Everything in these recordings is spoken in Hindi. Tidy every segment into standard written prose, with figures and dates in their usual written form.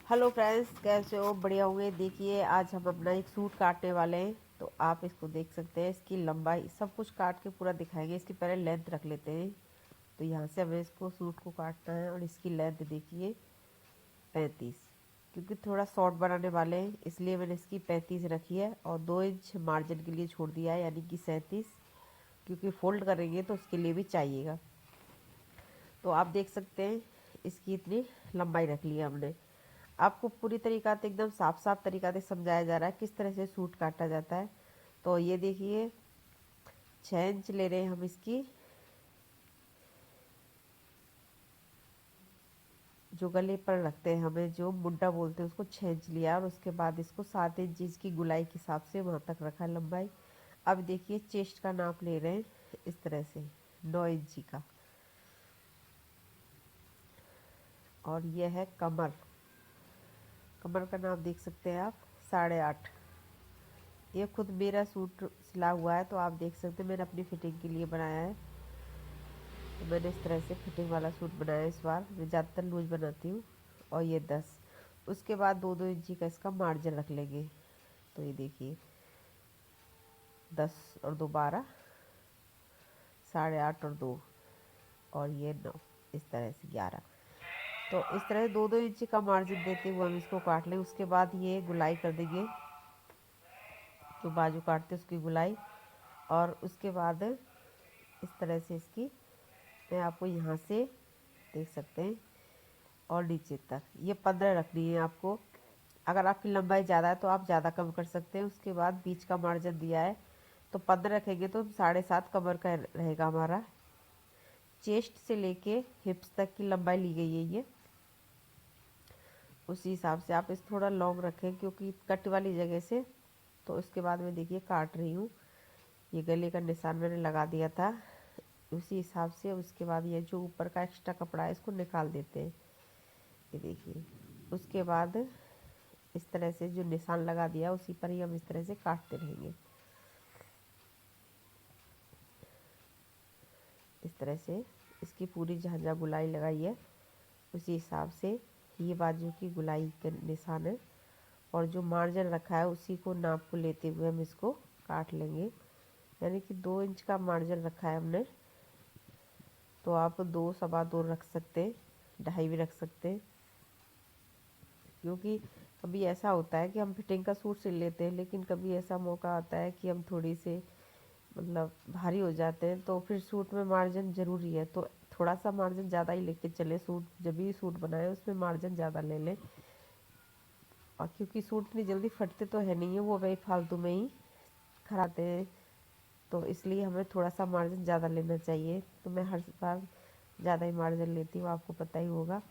हेलो फ्रेंड्स, कैसे हो? बढ़िया होंगे। देखिए, आज हम अपना एक सूट काटने वाले हैं। तो आप इसको देख सकते हैं, इसकी लंबाई सब कुछ काट के पूरा दिखाएंगे। इसकी पहले लेंथ रख लेते हैं। तो यहाँ से हमें इसको सूट को काटना है और इसकी लेंथ देखिए 35, क्योंकि थोड़ा शॉर्ट बनाने वाले हैं इसलिए मैंने इसकी 35 रखी है और 2 इंच मार्जिन के लिए छोड़ दिया है, यानी कि 37, क्योंकि फोल्ड करेंगे तो उसके लिए भी चाहिएगा। तो आप देख सकते हैं इसकी इतनी लंबाई रख ली है हमने। आपको पूरी तरीका से एकदम साफ साफ तरीका से समझाया जा रहा है किस तरह से सूट काटा जाता है। तो ये देखिए, 6 इंच ले रहे हैं हम इसकी, जो गले पर रखते हैं हमें जो मुड्डा बोलते हैं उसको 6 इंच लिया, और उसके बाद इसको 7 इंच इसकी गुलाई के हिसाब से वहाँ तक रखा है लंबाई। अब देखिए, चेस्ट का नाप ले रहे हैं इस तरह से 9 इंची का, और यह है कमर। कमर का नाप देख सकते हैं आप, 8.5। ये खुद मेरा सूट सिला हुआ है, तो आप देख सकते हैं मैंने अपनी फिटिंग के लिए बनाया है। तो मैंने इस तरह से फिटिंग वाला सूट बनाया है इस बार। मैं ज़्यादातर लूज बनाती हूँ। और ये 10, उसके बाद 2-2 इंची का इसका मार्जिन रख लेंगे। तो ये देखिए, 10 और 2 12, 8.5 और 2, और ये 9, इस तरह से 11। तो इस तरह से 2-2 इंची का मार्जिन देते हुए हम इसको काट लें। उसके बाद ये गुलाई कर देंगे, जो बाजू काटते हैं उसकी गुलाई। और उसके बाद इस तरह से इसकी, मैं आपको यहाँ से देख सकते हैं, और नीचे तक ये 15 रखनी है आपको। अगर आपकी लंबाई ज़्यादा है तो आप ज़्यादा कम कर सकते हैं। उसके बाद बीच का मार्जिन दिया है तो 15 रखेंगे तो 7.5 कमर का रहेगा हमारा। चेस्ट से लेके हिप्स तक की लंबाई ली गई है ये। उसी हिसाब से आप इस थोड़ा लॉन्ग रखें, क्योंकि कट वाली जगह से। तो उसके बाद मैं देखिए काट रही हूँ। ये गले का निशान मैंने लगा दिया था उसी हिसाब से। उसके बाद ये जो ऊपर का एक्स्ट्रा कपड़ा है इसको निकाल देते हैं। ये देखिए, उसके बाद इस तरह से जो निशान लगा दिया उसी पर ही हम इस तरह से काटते रहेंगे। इस तरह से इसकी पूरी जहाँ जहाँ गुलाई लगाई है उसी हिसाब से ये बाजू की गुलाई के निशान है। और जो मार्जिन रखा है उसी को नाप को लेते हुए हम इसको काट लेंगे। यानी कि 2 इंच का मार्जिन रखा है हमने, तो आप 2 सवा 2 रख सकते हैं, 2.5 भी रख सकते हैं। क्योंकि कभी ऐसा होता है कि हम फिटिंग का सूट सिल लेते हैं, लेकिन कभी ऐसा मौका आता है कि हम थोड़ी से मतलब भारी हो जाते हैं, तो फिर सूट में मार्जिन ज़रूरी है। तो थोड़ा सा मार्जिन ज़्यादा ही लेके चले। सूट जब भी सूट बनाए उसमें मार्जिन ज़्यादा ले लें। और क्योंकि सूट इतनी जल्दी फटते तो है नहीं है, वो वही फालतू में ही खराते हैं, तो इसलिए हमें थोड़ा सा मार्जिन ज़्यादा लेना चाहिए। तो मैं हर बार ज़्यादा ही मार्जिन लेती हूँ, आपको पता ही होगा।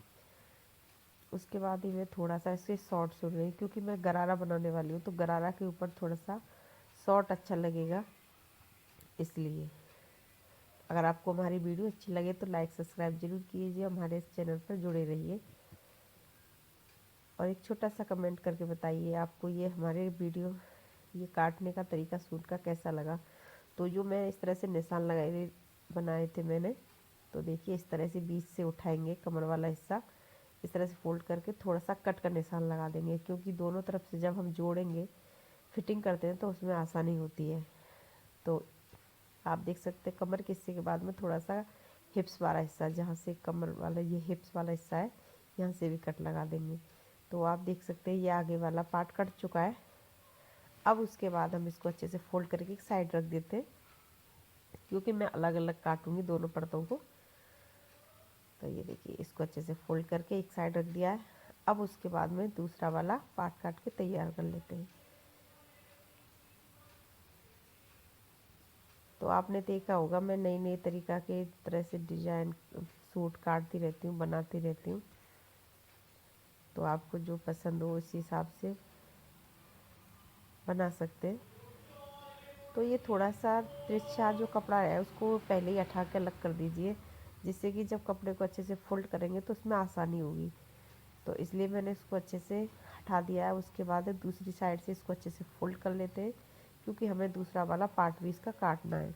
उसके बाद ही मैं थोड़ा सा इसके शॉर्ट सुन रही हूँ, क्योंकि मैं गरारा बनाने वाली हूँ, तो गरारा के ऊपर थोड़ा सा शॉर्ट अच्छा लगेगा। इसलिए अगर आपको हमारी वीडियो अच्छी लगे तो लाइक सब्सक्राइब जरूर कीजिए, हमारे इस चैनल पर जुड़े रहिए। और एक छोटा सा कमेंट करके बताइए आपको ये हमारे वीडियो, ये काटने का तरीका सूट का कैसा लगा। तो जो मैं इस तरह से निशान लगाए बनाए थे मैंने, तो देखिए इस तरह से बीच से उठाएंगे कमर वाला हिस्सा, इस तरह से फोल्ड करके थोड़ा सा कट का निशान लगा देंगे, क्योंकि दोनों तरफ से जब हम जोड़ेंगे फिटिंग करते हैं तो उसमें आसानी होती है। तो आप देख सकते हैं कमर के हिस्से के बाद में थोड़ा सा हिप्स वाला हिस्सा, जहाँ से कमर वाला ये हिप्स वाला हिस्सा है, यहाँ से भी कट लगा देंगे। तो आप देख सकते हैं ये आगे वाला पार्ट कट चुका है। अब उसके बाद हम इसको अच्छे से फोल्ड करके एक साइड रख देते हैं, क्योंकि मैं अलग अलग काटूंगी दोनों परतों को। तो ये देखिए, इसको अच्छे से फोल्ड करके एक साइड रख दिया है। अब उसके बाद में दूसरा वाला पार्ट काट के तैयार कर लेते हैं। तो आपने देखा होगा मैं नई नई तरीका के तरह से डिजाइन सूट काटती रहती हूँ, बनाती रहती हूँ। तो आपको जो पसंद हो उस हिसाब से बना सकते हैं। तो ये थोड़ा सा तिरछा जो कपड़ा है उसको पहले ही हटा के अलग कर दीजिए, जिससे कि जब कपड़े को अच्छे से फोल्ड करेंगे तो उसमें आसानी होगी। तो इसलिए मैंने इसको अच्छे से हटा दिया है। उसके बाद दूसरी साइड से इसको अच्छे से फोल्ड कर लेते हैं, क्योंकि हमें दूसरा वाला पार्ट भी इसका काटना है।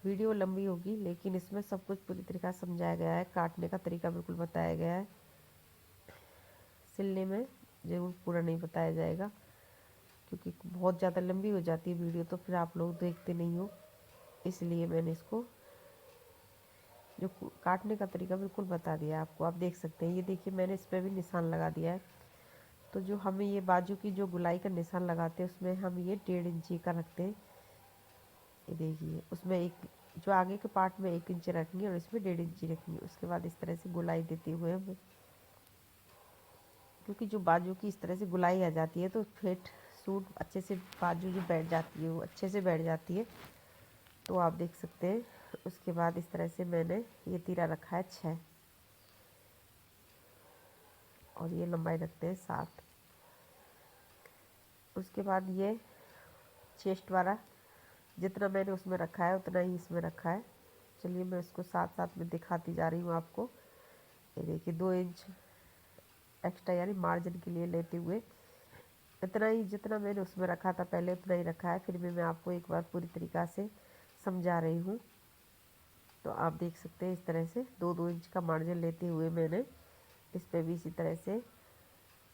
वीडियो लंबी होगी, लेकिन इसमें सब कुछ पूरी तरीका से समझाया गया है, काटने का तरीका बिल्कुल बताया गया है। सिलने में ज़रूर पूरा नहीं बताया जाएगा, क्योंकि बहुत ज़्यादा लंबी हो जाती है वीडियो, तो फिर आप लोग देखते नहीं हो। इसलिए मैंने इसको जो काटने का तरीका बिल्कुल बता दिया आपको। आप देख सकते हैं, ये देखिए मैंने इस पर भी निशान लगा दिया है। तो जो हमें ये बाजू की जो गुलाई का निशान लगाते हैं उसमें हम ये 1.5 इंची का रखते हैं। ये देखिए उसमें एक जो आगे के पार्ट में 1 इंच रखेंगे और इसमें 1.5 इंची रखेंगे। उसके बाद इस तरह से गुलाई देते हुए हम, क्योंकि जो बाजू की इस तरह से गुलाई आ जाती है तो फिट सूट अच्छे से बाजू जो बैठ जाती है वो अच्छे से बैठ जाती है। तो आप देख सकते हैं। उसके बाद इस तरह से मैंने ये तीरा रखा है 6 और ये लंबाई रखते हैं 7। उसके बाद ये चेस्ट वाला जितना मैंने उसमें रखा है उतना ही इसमें रखा है। चलिए मैं इसको साथ साथ में दिखाती जा रही हूँ आपको। ये देखिए 2 इंच एक्स्ट्रा यानी मार्जिन के लिए लेते हुए इतना ही जितना मैंने उसमें रखा था पहले उतना ही रखा है। फिर भी मैं आपको एक बार पूरी तरीक़ा से समझा रही हूँ। तो आप देख सकते हैं इस तरह से 2-2 इंच का मार्जिन लेते हुए मैंने इस पे भी इसी तरह से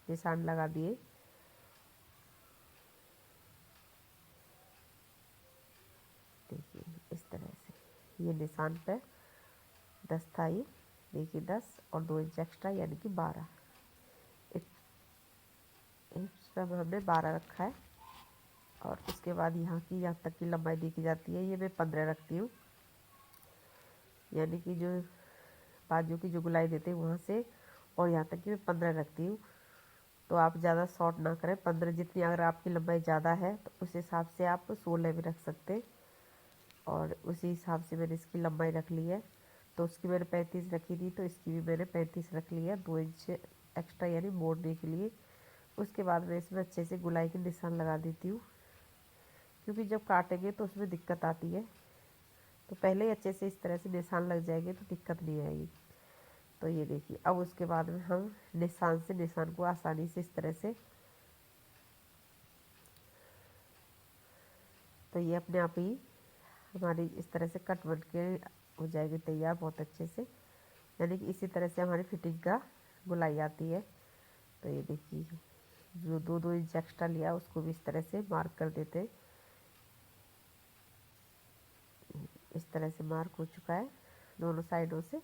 निशान लगा दिए। देखिए इस तरह से ये निशान पे 10 था, ये देखिए 10 और 2 इंच एक्स्ट्रा यानी कि 12। इस पर हमने 12 रखा है। और उसके बाद यहाँ की यहाँ तक की लंबाई देखी जाती है, ये मैं 15 रखती हूँ। यानी कि जो बाजू की जो गुलाई देते हैं वहाँ से और यहाँ तक की मैं 15 रखती हूँ। तो आप ज़्यादा शॉर्ट ना करें। 15 जितनी अगर आपकी लंबाई ज़्यादा है तो उस हिसाब से आप 16 भी रख सकते हैं। और उसी हिसाब से मैंने इसकी लंबाई रख ली है। तो उसकी मैंने 35 रखी थी, तो इसकी भी मैंने 35 रख ली है, 2 इंच एक्स्ट्रा यानी मोड़ने के लिए। उसके बाद मैं इसमें अच्छे से गुलाई के निशान लगा देती हूँ, क्योंकि जब काटेंगे तो उसमें दिक्कत आती है। तो पहले ही अच्छे से इस तरह से निशान लग जाएंगे तो दिक्कत नहीं आएगी। तो ये देखिए अब उसके बाद में हम निशान से निशान को आसानी से इस तरह से, तो ये अपने आप ही हमारी इस तरह से कट बन के हो जाएगी तैयार बहुत अच्छे से। यानी कि इसी तरह से हमारी फिटिंग का गुलाई आती है। तो ये देखिए जो 2-2 इंच एक्स्ट्रा लिया उसको भी इस तरह से मार्क कर देते हैं। इस तरह से मार्क हो चुका है दोनों साइडों से।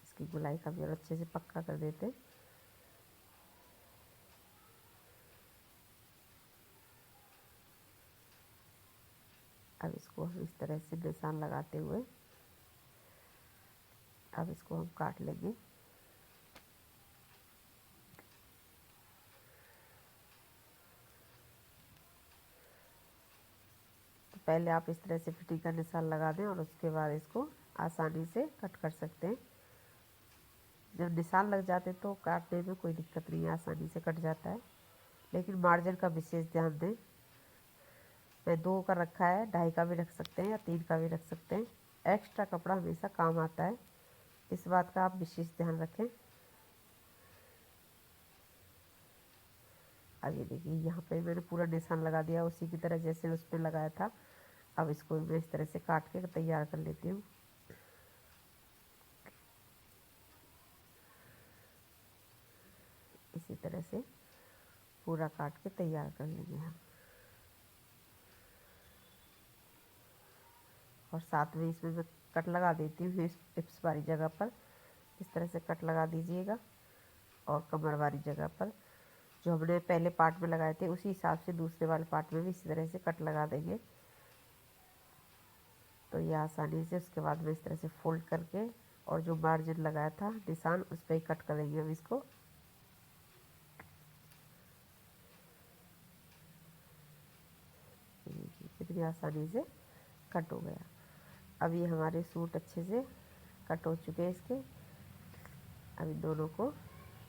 इसकी गुलाई का भी और अच्छे से पक्का कर देते हैं। अब इसको हम इस तरह से निशान लगाते हुए अब इसको हम काट लेंगे। तो पहले आप इस तरह से फिटिंग का निशान लगा दें और उसके बाद इसको आसानी से कट कर सकते हैं। जब निशान लग जाते तो काटने में कोई दिक्कत नहीं है, आसानी से कट जाता है। लेकिन मार्जिन का विशेष ध्यान दें। मैं 2 का रखा है, 2.5 का भी रख सकते हैं या 3 का भी रख सकते हैं। एक्स्ट्रा कपड़ा हमेशा काम आता है, इस बात का आप विशेष ध्यान रखें। अब ये देखिए यहाँ पे मैंने पूरा निशान लगा दिया उसी की तरह जैसे उस पर लगाया था। अब इसको मैं इस तरह से काट के तैयार कर लेती हूँ। इसी तरह से पूरा काट के तैयार कर लेंगे हम। और साथ में इसमें मैं कट लगा देती हूँ इस टिप्स वाली जगह पर। इस तरह से कट लगा दीजिएगा और कमर वाली जगह पर जो हमने पहले पार्ट में लगाए थे उसी हिसाब से दूसरे वाले पार्ट में भी इसी तरह से कट लगा देंगे। तो ये आसानी से उसके बाद में इस तरह से फोल्ड करके और जो मार्जिन लगाया था निशान उस पर ही कट करेंगे हम इसको। कितनी आसानी से कट हो गया। अब ये हमारे सूट अच्छे से कट हो चुके हैं इसके। अब इन दोनों को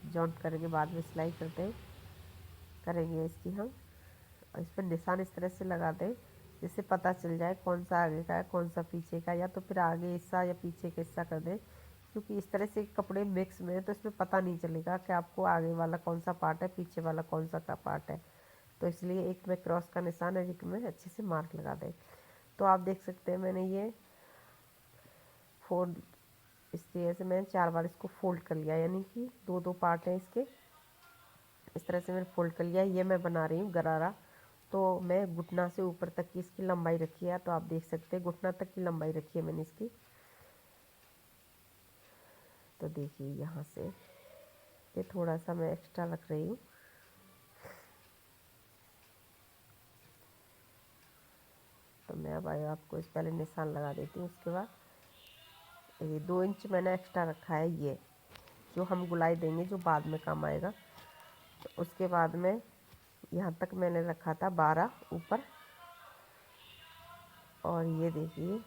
जॉइंट करेंगे, बाद में सिलाई करते हैं करेंगे इसकी हम। और इस पर निशान इस तरह से लगा दें जिससे पता चल जाए कौन सा आगे का है कौन सा पीछे का, या तो फिर आगे हिस्सा या पीछे का हिस्सा कर दें। क्योंकि इस तरह से कपड़े मिक्स में है तो इसमें पता नहीं चलेगा कि आपको आगे वाला कौन सा पार्ट है पीछे वाला कौन सा का पार्ट है। तो इसलिए एक में क्रॉस का निशान है, एक में अच्छे से मार्क लगा दें। तो आप देख सकते हैं मैंने ये फोल्ड, इस तरह से मैंने 4 बार इसको फोल्ड कर लिया, यानी कि 2-2 पार्ट हैं इसके। इस तरह से मैंने फोल्ड कर लिया। ये मैं बना रही हूँ गरारा। तो मैं घुटना से ऊपर तक की इसकी लंबाई रखी है, तो आप देख सकते हैं घुटना तक की लंबाई रखी है मैंने इसकी। तो देखिए यहाँ से ये थोड़ा सा मैं एक्स्ट्रा रख रही हूँ। तो मैं अब आपको इस पहले निशान लगा देती हूँ। उसके बाद ये 2 इंच मैंने एक्स्ट्रा रखा है, ये जो हम गुलाई देंगे जो बाद में काम आएगा। तो उसके बाद में यहाँ तक मैंने रखा था 12 ऊपर, और ये देखिए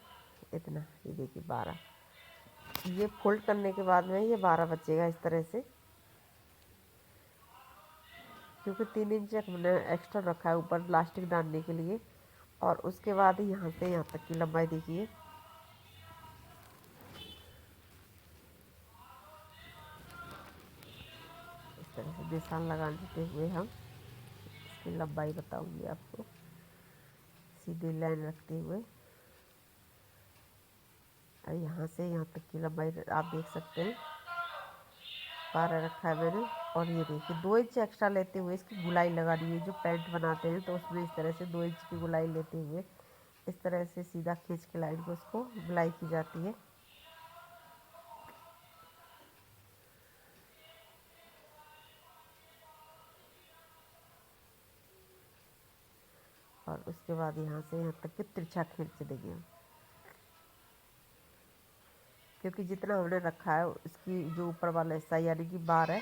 इतना, ये देखिए 12। ये फोल्ड करने के बाद में ये 12 बचेगा इस तरह से, क्योंकि 3 इंच हमने एक्स्ट्रा रखा है ऊपर प्लास्टिक डालने के लिए। और उसके बाद यहाँ से यहाँ तक की लंबाई देखिए, इस तरह से निशान लगा देते हुए हम इसकी लंबाई बताऊंगी आपको, सीधी लाइन रखते हुए। और यहाँ से यहाँ तक की लंबाई आप देख सकते हैं 12 रखा है मैंने। और ये देखिए 2 इंच एक्स्ट्रा लेते हुए इसकी गुलाई लगा रही है। जो पैंट बनाते हैं तो उसमें इस तरह से 2 इंच की गुलाई लेते हुए इस तरह से सीधा खींच के लाइन को उसको गुलाई की जाती है। और उसके बाद यहाँ से यहाँ तक के तिरछा खींच देंगे हम, क्योंकि जितना हमने रखा है इसकी जो ऊपर वाला हिस्सा यानी कि 12 है।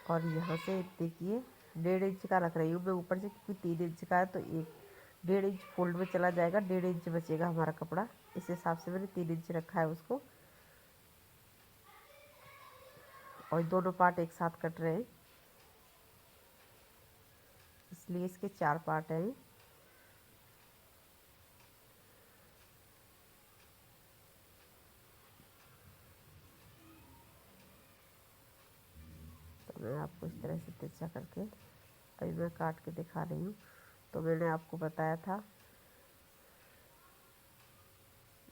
और यहाँ से देखिए 1.5 इंच का रख रही हूँ मैं ऊपर से, क्योंकि 3 इंच का है तो 1.5 इंच फोल्ड में चला जाएगा, 1.5 इंच बचेगा हमारा कपड़ा। इस हिसाब से मैंने 3 इंच रखा है उसको। और दोनों पार्ट एक साथ कट रहे हैं, इसलिए इसके 4 पार्ट हैं। तो मैं आपको इस तरह से तिरछा करके अभी मैं काट के दिखा रही हूँ। तो मैंने आपको बताया था,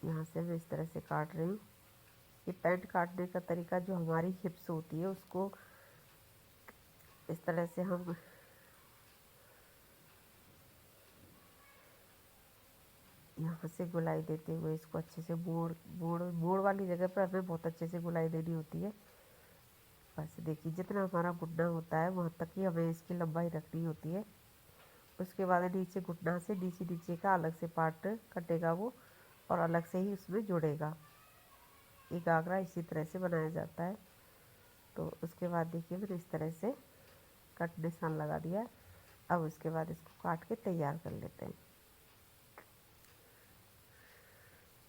यहाँ से मैं इस तरह से काट रही हूँ। ये पैंट काटने का तरीका जो हमारी हिप्स होती है उसको इस तरह से हम यहाँ से गुलाई देते हुए इसको अच्छे से मोड़ मोड़ मोड़ वाली जगह पर हमें बहुत अच्छे से गुलाई देनी होती है। बस देखिए जितना हमारा घुटना होता है वहाँ तक ही हमें इसकी लंबाई रखनी होती है। उसके बाद नीचे घुटना से नीचे नीचे का अलग से पार्ट कटेगा वो, और अलग से ही उसमें जुड़ेगा। ये घाघरा इसी तरह से बनाया जाता है। तो उसके बाद देखिए मैंने इस तरह से कट निशान लगा दिया। अब उसके बाद इसको काट के तैयार कर लेते हैं।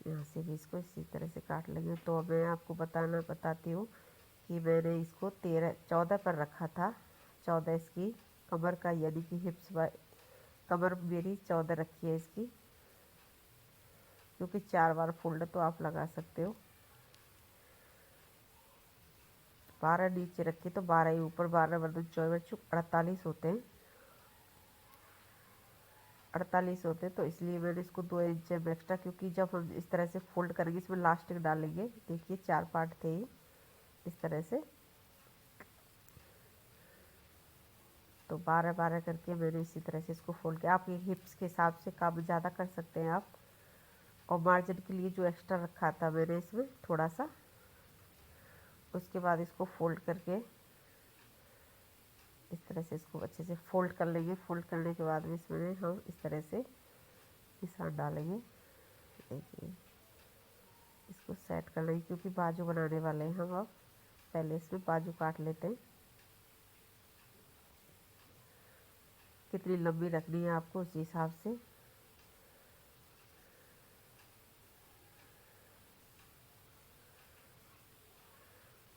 यहाँ से भी इसको इसी तरह से काट लेंगे। तो मैं आपको बताती हूँ कि मैंने इसको 14 पर रखा था। 14 इसकी कमर का, यानी कि हिप्स कमर मेरी 14 रखी है इसकी, क्योंकि 4 बार फोल्ड तो आप लगा सकते हो। 12 नीचे रखी तो 12 ही ऊपर, 12 वर्ग 24 48 होते हैं। 48 होते हैं, तो इसलिए मैंने इसको 2 इंच एक्स्ट्रा, क्योंकि जब हम इस तरह से फोल्ड करेंगे इसमें लास्टिक डालेंगे। देखिए 4 पार्ट थे ये इस तरह से। तो 12-12 करके मैंने इसी तरह से इसको फोल्ड किया। आप ये हिप्स के हिसाब से काम ज़्यादा कर सकते हैं आप। और मार्जिन के लिए जो एक्स्ट्रा रखा था मैंने इसमें थोड़ा सा, उसके बाद इसको फोल्ड करके इस तरह से इसको अच्छे से फोल्ड कर लेंगे। फोल्ड करने के बाद में इसमें हम इस तरह से निशान डालेंगे। देखिए इसको सेट कर लेंगे, क्योंकि बाजू बनाने वाले हैं हम। अब पहले इसमें बाजू काट लेते हैं। कितनी लंबी रखनी है आपको उसी हिसाब से।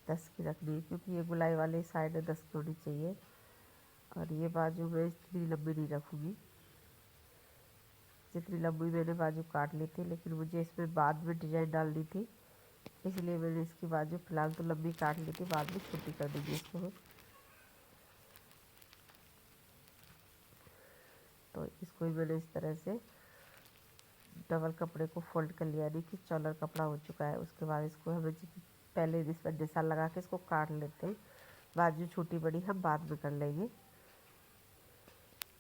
दस की रखनी है, क्योंकि ये गुलाई वाली साइड 10 की होनी चाहिए। और ये बाजू मैं इतनी लंबी नहीं रखूँगी जितनी लंबी मैंने बाजू काट ली थी, लेकिन मुझे इसमें बाद में डिजाइन डालनी थी, इसलिए मैंने इसकी बाजू फिलहाल तो लंबी काट ली थी, बाद में छोटी कर देंगे इसको हम। तो इसको ही मैंने इस तरह से डबल कपड़े को फोल्ड कर लिया, यानी कि चौलर कपड़ा हो चुका है। उसके बाद इसको हमें पहले इस पर निशान लगा के इसको काट लेते हैं। बाजू छोटी बड़ी हम बाद में कर लेंगे,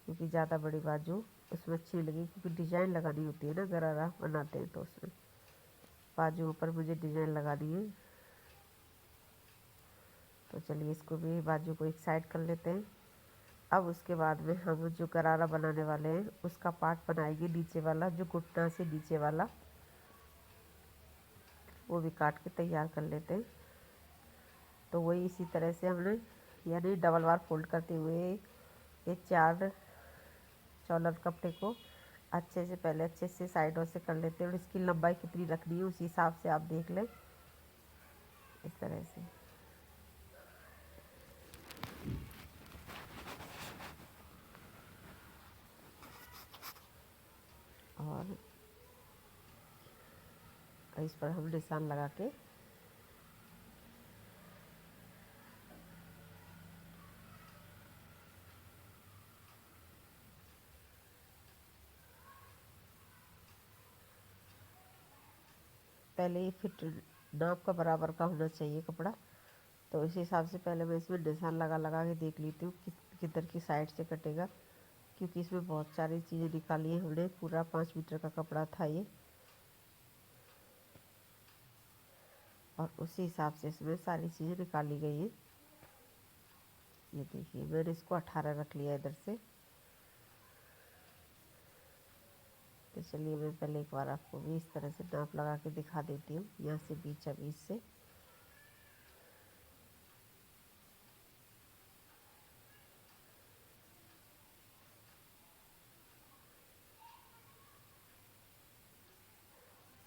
क्योंकि ज़्यादा बड़ी बाजू उसमें अच्छी लगी, क्योंकि डिज़ाइन लगानी होती है ना, गरारा बनाते हैं तो उसमें बाजू पर मुझे डिज़ाइन लगानी है। तो चलिए इसको भी बाजू को एक साइड कर लेते हैं। अब उसके बाद में हम जो गरारा बनाने वाले हैं उसका पार्ट बनाएंगे, नीचे वाला जो घुटना से नीचे वाला, वो भी काट के तैयार कर लेते हैं। तो वही इसी तरह से हमने यानी डबल बार फोल्ड करते हुए ये 4 चौलर कपड़े को अच्छे से पहले अच्छे से साइडों से कर लेते हैं। और इसकी लंबाई कितनी रखनी है उसी हिसाब से आप देख लें, इस तरह से। और इस पर हम निशान लगा के पहले ही फिट नाप का बराबर का होना चाहिए कपड़ा। तो इस हिसाब से पहले मैं इसमें निशान लगा लगा के देख लेती हूँ किधर की साइड से कटेगा, क्योंकि इसमें बहुत सारी चीज़ें निकाली हैं हमने। पूरा 5 मीटर का कपड़ा था ये, और उसी हिसाब से इसमें सारी चीज़ें निकाली गई हैं। ये देखिए मैंने इसको 18 रख लिया इधर से। तो चलिए मैं पहले एक बार आपको भी इस तरह से नाप लगा के दिखा देती हूँ, यहाँ से बीच से।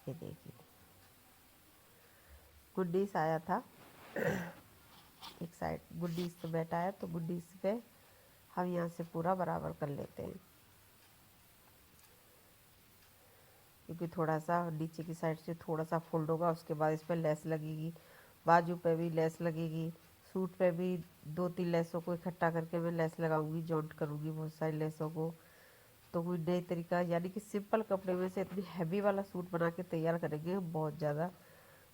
ये देखिए गुड्डीस आया था एक साइड गुड्डीस पे बैठा है, तो गुड्डीस पे हम यहाँ से पूरा बराबर कर लेते हैं, क्योंकि थोड़ा सा नीचे की साइड से थोड़ा सा फोल्ड होगा। उसके बाद इस पर लेस लगेगी, बाजू पे भी लेस लगेगी, सूट पे भी 2-3 लेसों को इकट्ठा करके मैं लेस लगाऊंगी, जॉइंट करूँगी बहुत सारी लेसों को। तो कोई नई तरीका, यानी कि सिंपल कपड़े में से इतनी हैवी वाला सूट बना के तैयार करेंगे हम बहुत ज़्यादा।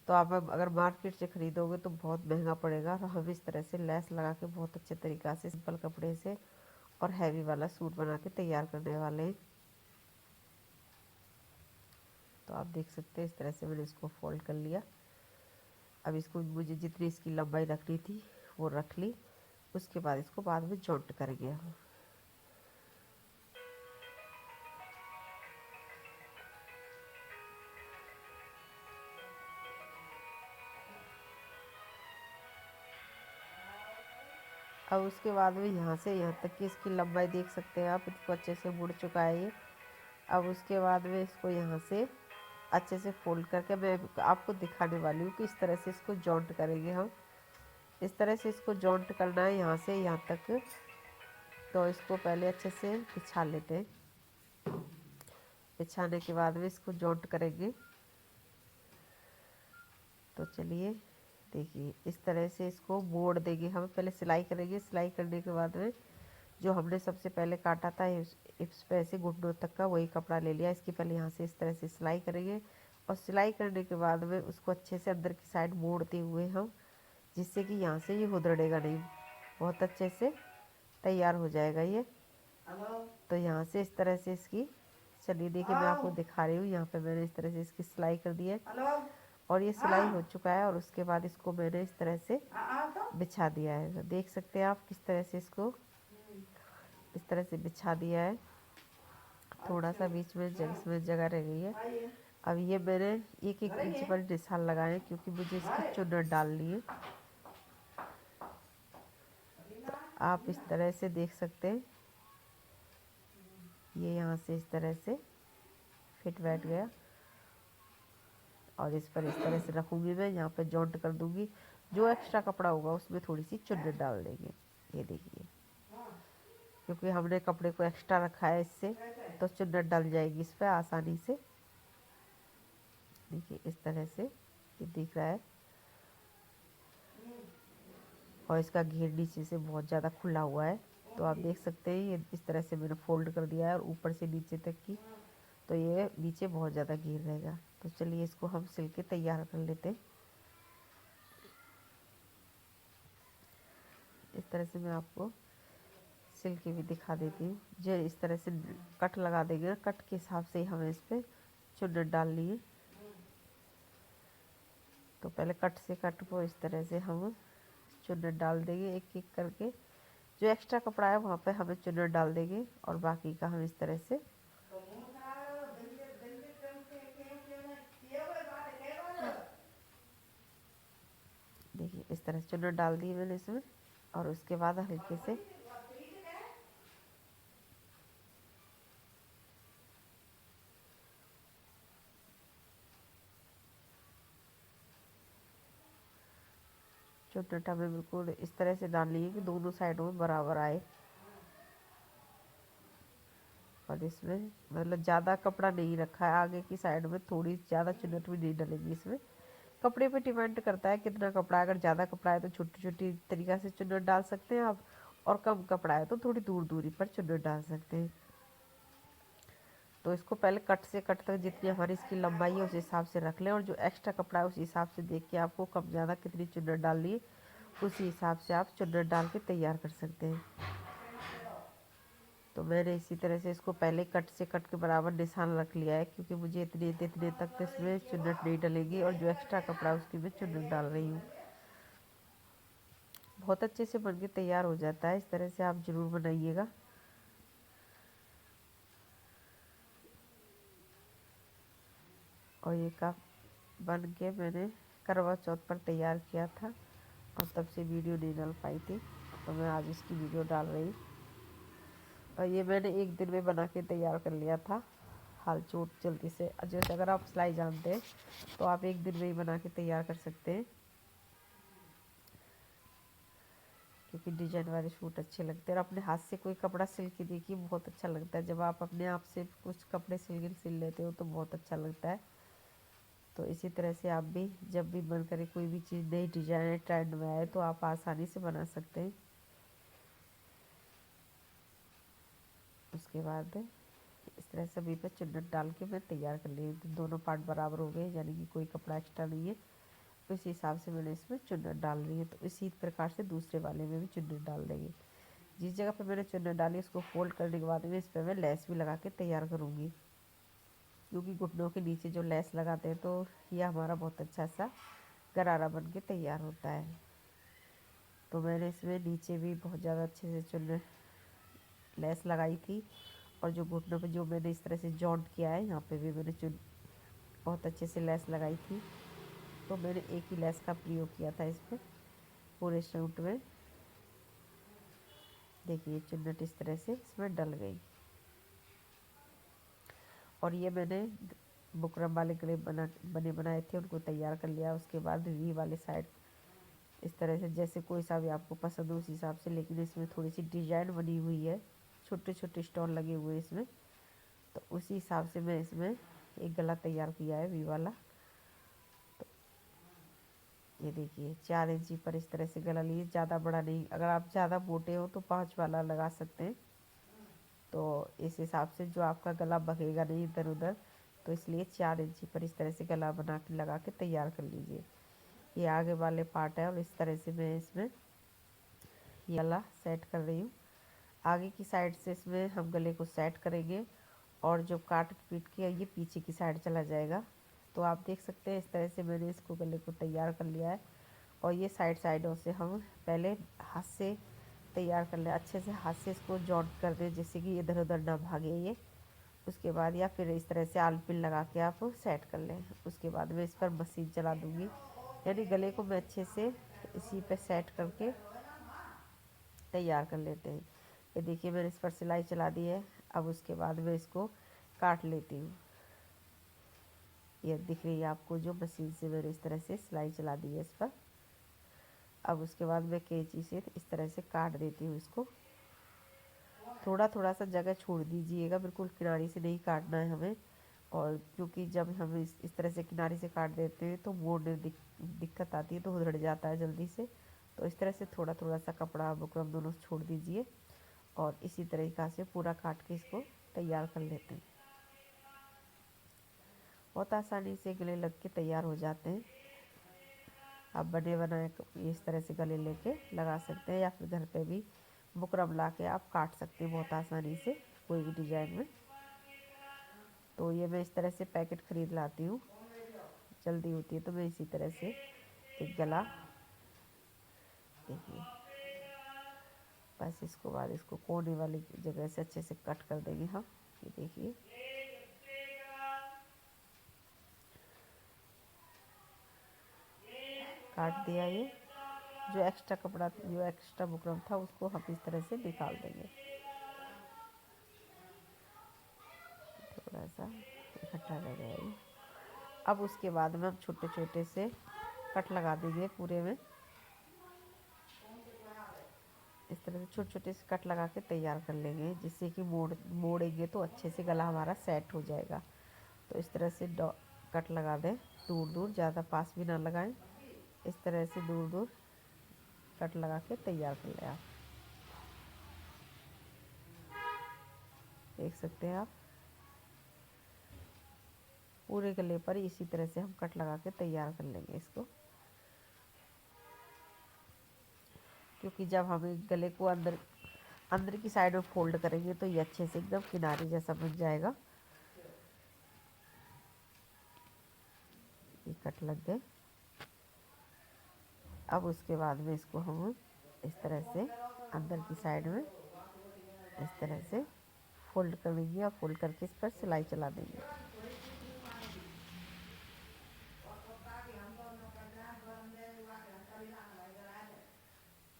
तो आप अगर मार्केट से ख़रीदोगे तो बहुत महंगा पड़ेगा। और हम इस तरह से लेस लगा के बहुत अच्छे तरीक़ा से सिंपल कपड़े से और हैवी वाला सूट बना के तैयार करने वाले हैं। तो आप देख सकते हैं इस तरह से मैंने इसको फोल्ड कर लिया। अब इसको मुझे जितनी इसकी लंबाई रखनी थी वो रख ली। उसके बाद इसको बाद में जॉइंट करेंगे हम। अब उसके बाद में यहाँ से यहाँ तक की इसकी लंबाई देख सकते हैं आप, इसको अच्छे से मुड़ चुका है ये। अब उसके बाद में इसको यहाँ से अच्छे से फोल्ड करके मैं आपको दिखाने वाली हूँ कि इस तरह से इसको जॉइंट करेंगे हम। इस तरह से इसको जॉइंट करना है यहाँ से यहाँ तक। तो इसको पहले अच्छे से बिछा लेते हैं। बिछाने के बाद में इसको जॉइंट करेंगे। तो चलिए देखिए इस तरह से इसको मोड़ देंगे हम। पहले सिलाई करेंगे, सिलाई करने के बाद में जो हमने सबसे पहले काटा था इस पे ऐसे घुटनों तक का वही कपड़ा ले लिया। इसकी पहले यहाँ से इस तरह से सिलाई करेंगे, और सिलाई करने के बाद में उसको अच्छे से अंदर की साइड मोड़ते हुए हम, जिससे कि यहाँ से ये उधड़ेगा नहीं, बहुत अच्छे से तैयार हो जाएगा ये। तो यहाँ से इस तरह से इसकी, चलिए देखिए मैं आपको दिखा रही हूँ। यहाँ पे मैंने इस तरह से इसकी सिलाई कर दी है, और ये सिलाई हो चुका है। और उसके बाद इसको मैंने इस तरह से बिछा दिया है। तो देख सकते हैं आप किस तरह से इसको इस तरह से बिछा दिया है। थोड़ा सा बीच में इसमें जगह रह गई है। अब ये मैंने 1-1 इंच पर निशान लगाए, क्योंकि मुझे इसकी चुन्नट डालनी है। तो आप इस तरह से देख सकते हैं, ये यहाँ से इस तरह से फिट बैठ गया। और इस पर इस तरह से रखूँगी मैं, यहाँ पे जॉइंट कर दूँगी। जो एक्स्ट्रा कपड़ा होगा उसमें थोड़ी सी चुन्नट डाल देंगे। ये देखिए, क्योंकि हमने कपड़े को एक्स्ट्रा रखा है इससे, तो चुन्नट डल जाएगी इस पर आसानी से। देखिए इस तरह से ये दिख रहा है। और इसका घेर नीचे से बहुत ज़्यादा खुला हुआ है, तो आप देख सकते हैं ये इस तरह से मैंने फोल्ड कर दिया है, और ऊपर से नीचे तक की। तो ये नीचे बहुत ज़्यादा घेर रहेगा। तो चलिए इसको हम सिल के तैयार कर लेते हैं। इस तरह से मैं आपको सिल के भी दिखा देती हूँ। जो इस तरह से कट लगा देंगे, कट के हिसाब से ही हमें इस पर चुन्नट डालनी है। तो पहले कट से कट को इस तरह से हम चुन्नट डाल देंगे एक एक करके। जो एक्स्ट्रा कपड़ा है वहाँ पे हमें चुन्नट डाल देंगे और बाकी का हम इस तरह से देखिए इस तरह से चुन्नट डाल दी मैंने इसमें। और उसके बाद हल्के से चुन्नट हमें बिल्कुल इस तरह से डालनी है कि दोनों साइडों में बराबर आए। और इसमें मतलब ज़्यादा कपड़ा नहीं रखा है, आगे की साइड में थोड़ी ज़्यादा चुन्नट भी नहीं डलेगी इसमें। कपड़े पे डिपेंड करता है कितना कपड़ा है। अगर ज़्यादा कपड़ा है तो छोटी छोटी तरीक़ा से चुन्नट डाल सकते हैं आप, और कम कपड़ा है तो थोड़ी दूर दूरी पर चुन्नट डाल सकते हैं। तो इसको पहले कट से कट तक जितनी हमारी इसकी लंबाई है उस हिसाब से रख लें, और जो एक्स्ट्रा कपड़ा है उस हिसाब से देख के आपको कम ज़्यादा कितनी चुन्नट डालनी है उसी हिसाब से आप चुन्नट डाल के तैयार कर सकते हैं। तो मैंने इसी तरह से इसको पहले कट से कट के बराबर निशान रख लिया है, क्योंकि मुझे इतने तक तो इसमें चुन्नट नहीं डलेगी, और जो एक्स्ट्रा कपड़ा है उसकी मैं चुन्नट डाल रही हूँ। बहुत अच्छे से बन के तैयार हो जाता है। इस तरह से आप ज़रूर बनाइएगा। और ये कप बन के मैंने करवा चौथ पर तैयार किया था, और तब से वीडियो नहीं डाल पाई थी, तो मैं आज इसकी वीडियो डाल रही हूँ। और ये मैंने एक दिन में बना के तैयार कर लिया था, हाल चोट जल्दी से। जैसे अगर आप सिलाई जानते हैं तो आप एक दिन में ही बना के तैयार कर सकते हैं, क्योंकि डिजाइन वाले सूट अच्छे लगते हैं। और अपने हाथ से कोई कपड़ा सिल के देखिए, बहुत अच्छा लगता है। जब आप अपने आप से कुछ कपड़े सिल लेते हो तो बहुत अच्छा लगता है। तो इसी तरह से आप भी जब भी मन करे कोई भी चीज़ नई डिजाइन ट्रेंड में आए तो आप आसानी से बना सकते हैं। उसके बाद इस तरह सभी पे चुन्नट डाल के मैं तैयार कर ली। तो दोनों पार्ट बराबर हो गए, यानी कि कोई कपड़ा एक्स्ट्रा नहीं है। तो इसी हिसाब से मैंने इसमें चुन्नट डाल दी है। तो इसी प्रकार से दूसरे वाले में भी चुन्नट डाल देंगे। जिस जगह पे मैंने चुन्नट डाली उसको फोल्ड करने के बाद में इस पर मैं लेस भी लगा के तैयार करूँगी, क्योंकि घुटनों के नीचे जो लेस लगाते हैं तो यह हमारा बहुत अच्छा सा गरारा बन के तैयार होता है। तो मैंने इसमें नीचे भी बहुत ज़्यादा अच्छे से चुन्नट लेस लगाई थी, और जो घुटनों पे जो मैंने इस तरह से जॉइंट किया है यहाँ पे भी मैंने बहुत अच्छे से लेस लगाई थी। तो मैंने एक ही लेस का प्रयोग किया था इस पर पूरे सूट में। देखिए चुन्नट इस तरह से इसमें डल गई। और ये मैंने बुकरम वाले गले बने बनाए थे, उनको तैयार कर लिया। उसके बाद वी वाले साइड इस तरह से जैसे कोई सा भी आपको पसंद हो उस हिसाब से, लेकिन इसमें थोड़ी सी डिजाइन बनी हुई है, छोटे छोटे स्टोन लगे हुए हैं इसमें। तो उसी हिसाब से मैं इसमें एक गला तैयार किया है वी वाला। तो ये देखिए 4 इंची पर इस तरह से गला लिए, ज़्यादा बड़ा नहीं। अगर आप ज़्यादा मोटे हो तो 5 वाला लगा सकते हैं। तो इस हिसाब से जो आपका गला बहेगा नहीं इधर उधर, तो इसलिए 4 इंची पर इस तरह से गला बना के लगा के तैयार कर लीजिए। ये आगे वाले पार्ट है, और इस तरह से मैं इसमें ये गला सेट कर रही हूँ। आगे की साइड से इसमें हम गले को सेट करेंगे, और जो काट पीट के ये पीछे की साइड चला जाएगा। तो आप देख सकते हैं इस तरह से मैंने इसको गले को तैयार कर लिया है। और ये साइडों से हम पहले हाथ से तैयार कर लें, अच्छे से हाथ से इसको जॉइंट कर दें, जिससे कि इधर उधर ना भागे ये। उसके बाद या फिर इस तरह से आलपिन लगा के आप सेट कर लें। उसके बाद मैं इस पर मशीन चला दूँगी, यानी गले को मैं अच्छे से इसी पे सेट करके तैयार कर लेते हैं। ये देखिए मैंने इस पर सिलाई चला दी है। अब उसके बाद मैं इसको काट लेती हूँ। ये दिख रही है आपको जो मशीन से मैंने इस तरह से सिलाई चला दी है इस पर। अब उसके बाद मैं कैंची से इस तरह से काट देती हूँ इसको। थोड़ा थोड़ा सा जगह छोड़ दीजिएगा, बिल्कुल किनारी से नहीं काटना है हमें। और क्योंकि जब हम इस तरह से किनारे से काट देते हैं तो मोड़ने दिक्कत आती है, तो उधड़ जाता है जल्दी से। तो इस तरह से थोड़ा थोड़ा सा कपड़ा बुकरम दोनों छोड़ दीजिए, और इसी तरीक़ा से पूरा काट के इसको तैयार कर लेते हैं। बहुत आसानी से गले लग के तैयार हो जाते हैं। आप बने बनाए इस तरह से गले लेके लगा सकते हैं, या फिर घर पे भी बुकरम ला के आप काट सकते हैं बहुत आसानी से कोई भी डिजाइन में। तो ये मैं इस तरह से पैकेट खरीद लाती हूँ, जल्दी होती है तो मैं इसी तरह से एक गला, देखिए बस इसको बाद इसको कोने वाली जगह से अच्छे से कट कर देंगे हम। ये देखिए काट दिया। ये जो एक्स्ट्रा कपड़ा, जो एक्स्ट्रा बुकरम था उसको हम इस तरह से निकाल देंगे, थोड़ा सा इकट्ठा रह गया ये। अब उसके बाद में हम छोटे छोटे से कट लगा देंगे पूरे में, इस तरह से छोटे छोटे से कट लगा के तैयार कर लेंगे, जिससे कि मोड़ेंगे तो अच्छे से गला हमारा सेट हो जाएगा। तो इस तरह से कट लगा दें, दूर दूर, ज़्यादा पास भी ना लगाएं, इस तरह से दूर दूर कट लगा के तैयार कर लें। आप देख सकते हैं, आप पूरे गले पर इसी तरह से हम कट लगा के तैयार कर लेंगे इसको, क्योंकि जब हम गले को अंदर अंदर की साइड में फोल्ड करेंगे तो ये अच्छे से एकदम किनारे जैसा बन जाएगा। ये कट लग गए। अब उसके बाद में इसको हम इस तरह से अंदर की साइड में इस तरह से फोल्ड कर देंगे, और फोल्ड करके इस पर सिलाई चला देंगे।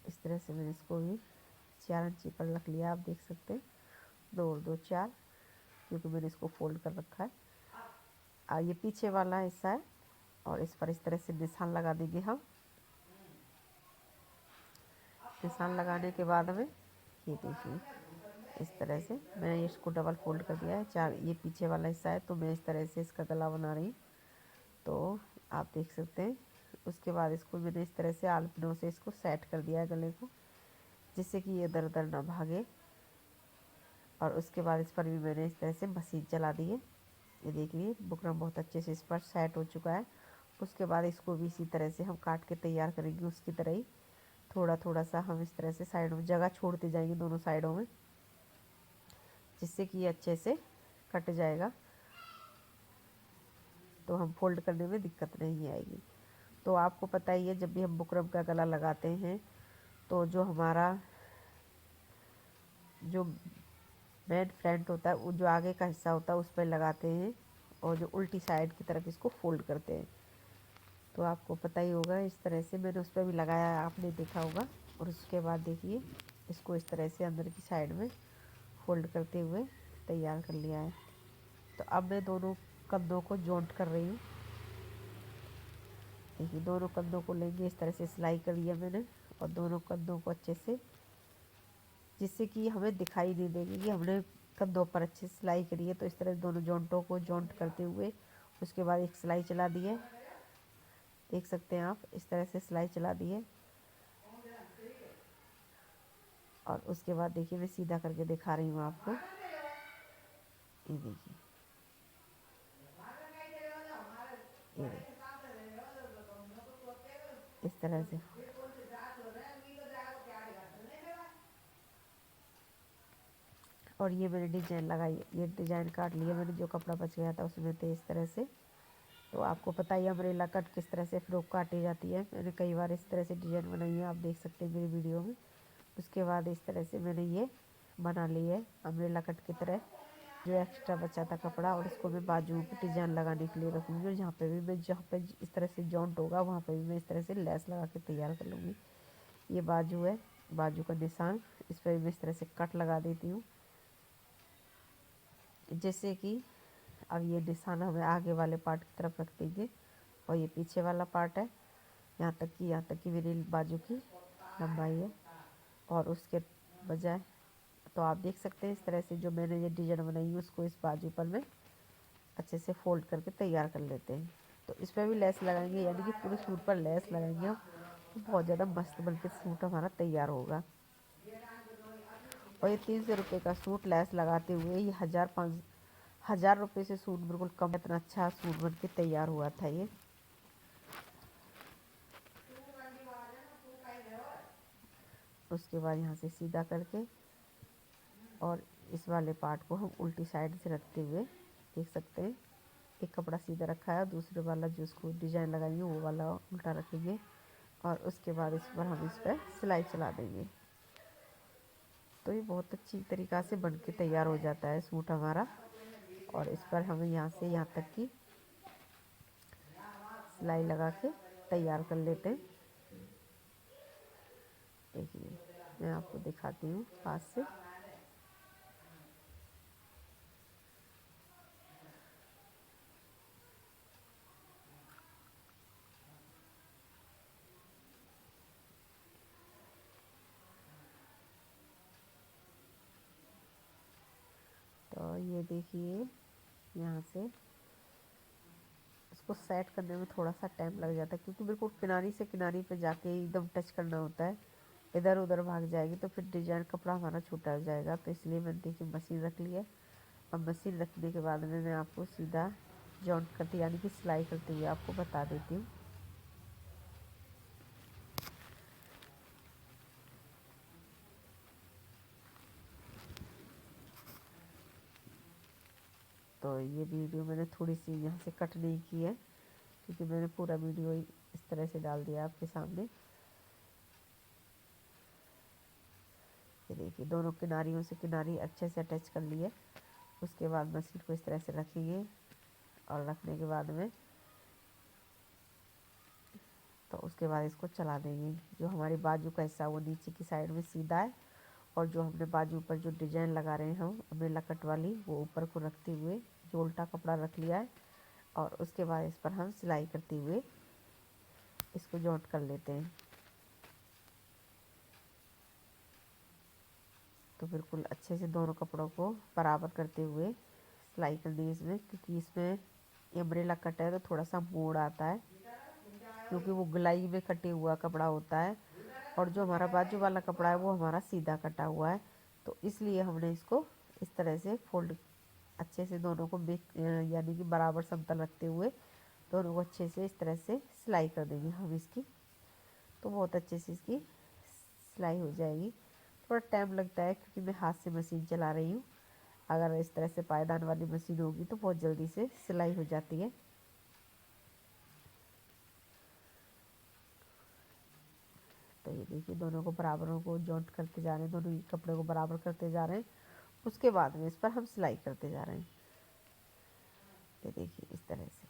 इस तरह से मैंने इसको भी 4 इंची पर रख लिया, आप देख सकते हैं, 2 और 2 4, क्योंकि मैंने इसको फोल्ड कर रखा है। ये पीछे वाला हिस्सा है, और इस पर इस तरह से निशान लगा देंगे हम। निशान लगाने के बाद में ये देखिए इस तरह से मैंने इसको डबल फोल्ड कर दिया है। 4 ये पीछे वाला हिस्सा है, तो मैं इस तरह से इसका गला बना रही हूँ, तो आप देख सकते हैं। उसके बाद इसको मैंने इस तरह से आलपिनों से इसको सेट कर दिया है गले को, जिससे कि ये इधर उधर ना भागे। और उसके बाद इस पर भी मैंने इस तरह से मशीन चला दी है। ये देखिए बुकरम बहुत अच्छे से इस पर सेट हो चुका है। उसके बाद इसको भी इसी तरह से हम काट के तैयार करेंगे, उसकी तरह ही थोड़ा थोड़ा सा हम इस तरह से साइड में जगह छोड़ते जाएंगे दोनों साइडों में, जिससे कि ये अच्छे से कट जाएगा, तो हम फोल्ड करने में दिक्कत नहीं आएगी। तो आपको पता ही है, जब भी हम बुकरम का गला लगाते हैं तो जो हमारा जो मेन फ्रंट होता है, वो जो आगे का हिस्सा होता है उस पर लगाते हैं, और जो उल्टी साइड की तरफ इसको फोल्ड करते हैं। तो आपको पता ही होगा, इस तरह से मैंने उस पर भी लगाया, आपने देखा होगा। और उसके बाद देखिए इसको इस तरह से अंदर की साइड में फोल्ड करते हुए तैयार कर लिया है। तो अब मैं दोनों कंधों को जॉइंट कर रही हूँ। देखिए दोनों कंधों को लेंगे, इस तरह से सिलाई कर लिया मैंने, और दोनों कंधों को अच्छे से, जिससे कि हमें दिखाई नहीं देगी कि हमने कंधों पर अच्छे से सिलाई करी है। तो इस तरह दोनों जॉइंटों को जॉइंट करते हुए उसके बाद एक सिलाई चला दी है, देख सकते हैं आप, इस तरह से सिलाई चला दी है। और उसके बाद देखिए मैं सीधा करके दिखा रही हूँ आपको, ये देखिए, ये देखिए इस तरह से। और ये मैंने डिजाइन लगाई, ये डिजाइन काट लिया मैंने, जो कपड़ा बच गया था उसमें थे इस तरह से। तो आपको पता ही अम्ब्रेला कट किस तरह से फ्रॉक काटी जाती है, मैंने कई बार इस तरह से डिजाइन बनाई है, आप देख सकते हैं मेरी वीडियो में। उसके बाद इस तरह से मैंने ये बना ली है अम्ब्रेला कट की तरह, जो एक्स्ट्रा बचा था कपड़ा, और इसको मैं बाजू पे डिजाइन लगाने के लिए रखूँगी। और जहाँ पे इस तरह से जॉइंट होगा वहाँ पे भी मैं इस तरह से लेस लगा के तैयार कर लूँगी। ये बाजू है, बाजू का निशान, इस पर मैं इस तरह से कट लगा देती हूँ, जैसे कि अब ये निशान हमें आगे वाले पार्ट की तरफ रख देंगे। और ये पीछे वाला पार्ट है, यहाँ तक की मेरी बाजू की लंबाई है। और उसके बजाय तो आप देख सकते हैं, इस तरह से जो मैंने ये डिजाइन बनाई है उसको इस बाजू पर मैं अच्छे से फोल्ड करके तैयार कर लेते हैं। तो इस पर भी लेस लगाएंगे, यानी कि पूरे सूट पर लेस लगाएंगे हम, तो बहुत ज़्यादा मस्त बन के सूट हमारा तैयार होगा। और ये 300 रुपये का सूट लेस लगाते हुए ये 1000 रुपये से सूट बिल्कुल कम, इतना अच्छा सूट बन के तैयार हुआ था ये। उसके बाद यहाँ से सीधा करके और इस वाले पार्ट को हम उल्टी साइड से रखते हुए देख सकते हैं, एक कपड़ा सीधा रखा है, दूसरे वाला जो उसको डिजाइन लगाएंगे वो वाला उल्टा रखेंगे और उसके बाद इस पर हम इस पर सिलाई चला देंगे। तो ये बहुत अच्छी तरीक़ा से बन के तैयार हो जाता है सूट हमारा। और इस पर हमें यहाँ से यहाँ तक की सिलाई लगा के तैयार कर लेते हैं। देखिए मैं आपको दिखाती हूँ पास से। तो ये देखिए यहाँ से इसको सेट करने में थोड़ा सा टाइम लग जाता है, क्योंकि बिल्कुल किनारी से किनारी पे जाके एकदम टच करना होता है, इधर उधर भाग जाएगी तो फिर डिजाइन कपड़ा हमारा छोटा हो जाएगा। तो इसलिए मैंने देखिए मशीन रख ली है। अब मशीन रखने के बाद में मैं आपको सीधा जॉइंट करते यानी कि सिलाई करते हुए आपको बता देती हूँ। तो ये वीडियो मैंने थोड़ी सी यहाँ से कट नहीं की है, क्योंकि मैंने पूरा वीडियो इस तरह से डाल दिया आपके सामने। ये देखिए दोनों किनारियों से किनारी अच्छे से अटैच कर लिए। उसके बाद मशीन को इस तरह से रखेंगे और रखने के बाद में तो उसके बाद इसको चला देंगे। जो हमारी बाजू का हिस्सा वो नीचे की साइड में सीधा है, और जो हमने बाजू पर जो डिजाइन लगा रहे हैं हम अम्ब्रेला कट वाली, वो ऊपर को रखते हुए जो उल्टा कपड़ा रख लिया है, और उसके बाद इस पर हम सिलाई करते हुए इसको जॉइंट कर लेते हैं। तो बिल्कुल अच्छे से दोनों कपड़ों को बराबर करते हुए सिलाई करनी है इसमें, क्योंकि इसमें अम्ब्रेला कट है तो थोड़ा सा मोड़ आता है, क्योंकि वो गुलाई में कटे हुआ कपड़ा होता है, और जो हमारा बाजू वाला कपड़ा है वो हमारा सीधा कटा हुआ है। तो इसलिए हमने इसको इस तरह से फोल्ड अच्छे से दोनों को यानी कि बराबर समतल रखते हुए दोनों को अच्छे से इस तरह से सिलाई कर देंगे हम इसकी। तो बहुत अच्छे से इसकी सिलाई हो जाएगी। थोड़ा टाइम लगता है क्योंकि मैं हाथ से मशीन चला रही हूँ। अगर इस तरह से पायदान वाली मशीन होगी तो बहुत जल्दी से सिलाई हो जाती है। तो ये देखिए दोनों को बराबरों को जॉइंट करते जा रहे हैं, दोनों कपड़े को बराबर करते जा रहे हैं। उसके बाद में इस पर हम सिलाई करते जा रहे हैं। ये देखिए इस तरह से।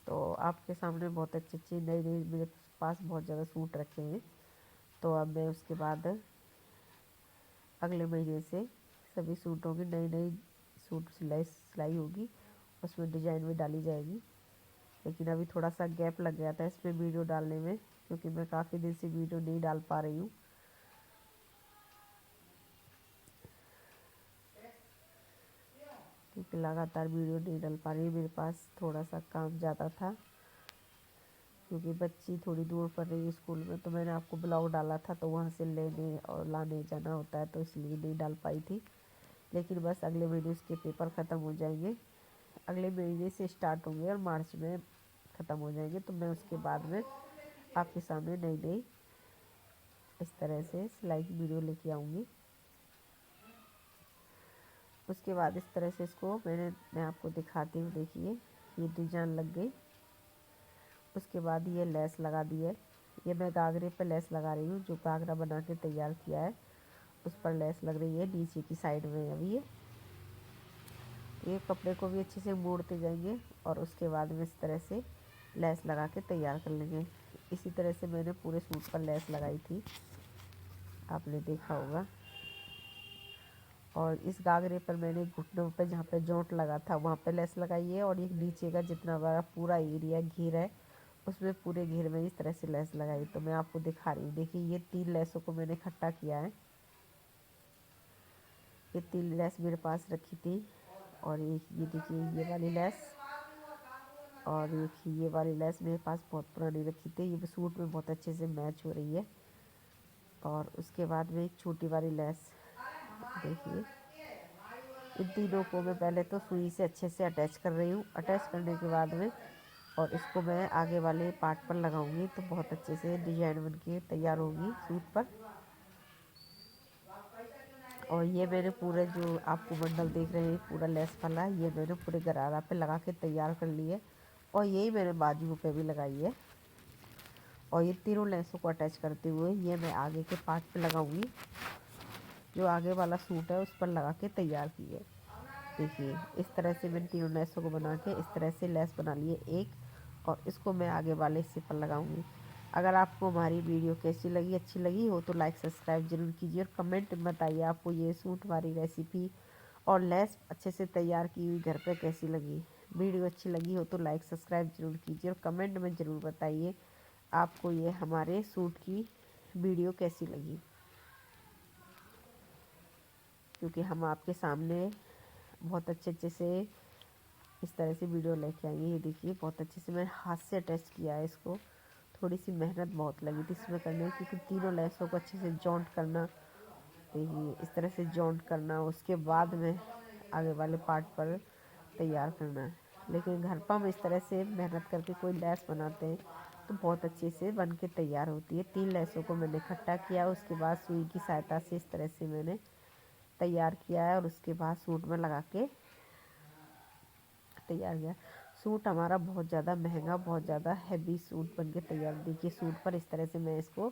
तो आपके सामने बहुत अच्छी अच्छी नई नई मेरे पास बहुत ज़्यादा सूट रखे हैं। तो अब मैं उसके बाद अगले महीने से सभी सूटों की नई नई सूट सिलाई होगी, उसमें डिजाइन भी डाली जाएगी। लेकिन अभी थोड़ा सा गैप लग गया था इसमें वीडियो डालने में, क्योंकि मैं काफ़ी दिन से वीडियो नहीं डाल पा रही हूँ। क्योंकि लगातार वीडियो नहीं डाल पा रही, मेरे पास थोड़ा सा काम ज़्यादा था, क्योंकि बच्ची थोड़ी दूर पढ़ रही है स्कूल में। तो मैंने आपको ब्लॉग डाला था तो वहाँ से लेने और लाने जाना होता है, तो इसलिए नहीं डाल पाई थी। लेकिन बस अगले महीने उसके पेपर ख़त्म हो जाएंगे, अगले महीने से स्टार्ट होंगे और मार्च में ख़त्म हो जाएंगे। तो मैं उसके बाद में आपके सामने नई नई इस तरह से सिलाई की वीडियो लेके आऊँगी। उसके बाद इस तरह से इसको मैं आपको दिखाती हूँ। देखिए ये डिजाइन लग गई। उसके बाद ये लेस लगा दी है। ये मैं घाघरे पे लेस लगा रही हूँ, जो घाघरा बना के तैयार किया है उस पर लेस लग रही है नीचे की साइड में। अभी ये कपड़े को भी अच्छे से मोड़ते जाएंगे और उसके बाद में इस तरह से लेस लगा के तैयार कर लेंगे। इसी तरह से मैंने पूरे सूट पर लेस लगाई थी, आपने देखा होगा। और इस घाघरे पर मैंने घुटनों पे जहाँ पे जोंट लगा था वहाँ पे लेस लगाई है, और एक नीचे का जितना बड़ा पूरा एरिया घेर है उसमें पूरे घेर में इस तरह से लेस लगाई। तो मैं आपको दिखा रही हूँ। देखिए ये 3 लेसों को मैंने इकट्ठा किया है। ये 3 लेस मेरे पास रखी थी, और एक ये देखिए ये वाली लेस, और एक ये वाली लेस मेरे पास बहुत पुरानी रखी थी। ये सूट में बहुत अच्छे से मैच हो रही है। और उसके बाद में एक छोटी वाली लेस, देखिए इन तीनों को मैं पहले तो सुई से अच्छे से अटैच कर रही हूँ। अटैच करने के बाद में और इसको मैं आगे वाले पार्ट पर लगाऊंगी तो बहुत अच्छे से डिजाइन बन के तैयार होगी सूट पर। और ये मैंने पूरे जो आपको बंडल देख रहे हैं पूरा लेस वाला, ये मैंने पूरे गरारा पे लगा के तैयार कर ली है। और यही मैंने बाजुओं पे भी लगाई है। और ये तीनों लेसों को अटैच करते हुए ये मैं आगे के पार्ट पे लगाऊंगी, जो आगे वाला सूट है उस पर लगा के तैयार की है। देखिए इस तरह से मैंने तीनों लेसों को बना के इस तरह से लेस बना ली है एक, और इसको मैं आगे वाले हिस्से पर लगाऊंगी। अगर आपको हमारी वीडियो कैसी लगी, अच्छी लगी हो तो लाइक सब्सक्राइब जरूर कीजिए और कमेंट में बताइए आपको ये सूट हमारी रेसिपी और लेस अच्छे से तैयार की हुई घर पे कैसी लगी। वीडियो अच्छी लगी हो तो लाइक सब्सक्राइब जरूर कीजिए और कमेंट में ज़रूर बताइए आपको ये हमारे सूट की वीडियो कैसी लगी, क्योंकि हम आपके सामने बहुत अच्छे से इस तरह से वीडियो लेके आएंगे। ये देखिए बहुत अच्छे से मैंने हाथ से अटैच किया है इसको। थोड़ी सी मेहनत बहुत लगी थी इसमें करने में, क्योंकि तीनों लेसों को अच्छे से जॉइंट करना, देखिए इस तरह से जॉइंट करना, उसके बाद में आगे वाले पार्ट पर तैयार करना है। लेकिन घर पर हम इस तरह से मेहनत करके कोई लेस बनाते हैं तो बहुत अच्छे से बन के तैयार होती है। 3 लेसों को मैंने इकट्ठा किया, उसके बाद सुई की सहायता से इस तरह से मैंने तैयार किया है और उसके बाद सूट में लगा के तैयार किया। सूट हमारा बहुत ज़्यादा महंगा, बहुत ज़्यादा हैवी सूट बन के तैयार। देखिए सूट पर इस तरह से मैं इसको